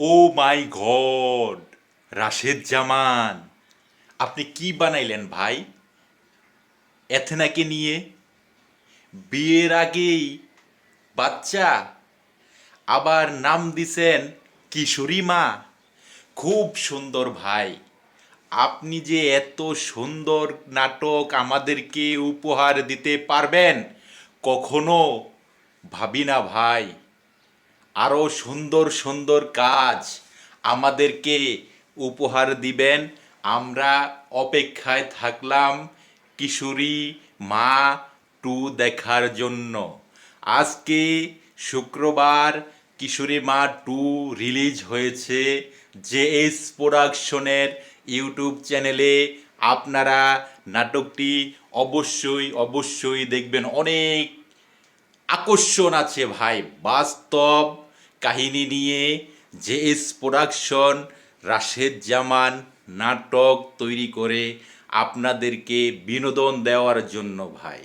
ও মাই god, Rashed জামান, আপনি কি বানাইলেন ভাই? এথেনাকে নিয়ে বিয়ের আগেই বাচ্চা, আবার নাম দিছেন কিশোরী মা। খুব সুন্দর ভাই। আপনি যে এত সুন্দর নাটক আমাদেরকে উপহার দিতে পারবেন কখনো ভাবি না ভাই। আরও সুন্দর সুন্দর কাজ আমাদেরকে উপহার দিবেন। আমরা অপেক্ষায় থাকলাম কিশোরী মা 2 দেখার জন্য। আজকে শুক্রবার কিশোরী মা 2 রিলিজ হয়েছে জেএস প্রোডাকশনের ইউটিউব চ্যানেলে। আপনারা নাটকটি অবশ্যই অবশ্যই দেখবেন। অনেক আকর্ষণ আছে ভাই, বাস্তব কাহিনী নিয়ে জেএস প্রোডাকশন রাশেদ জামান নাটক তৈরি করে আপনাদেরকে বিনোদন দেওয়ার জন্য ভাই।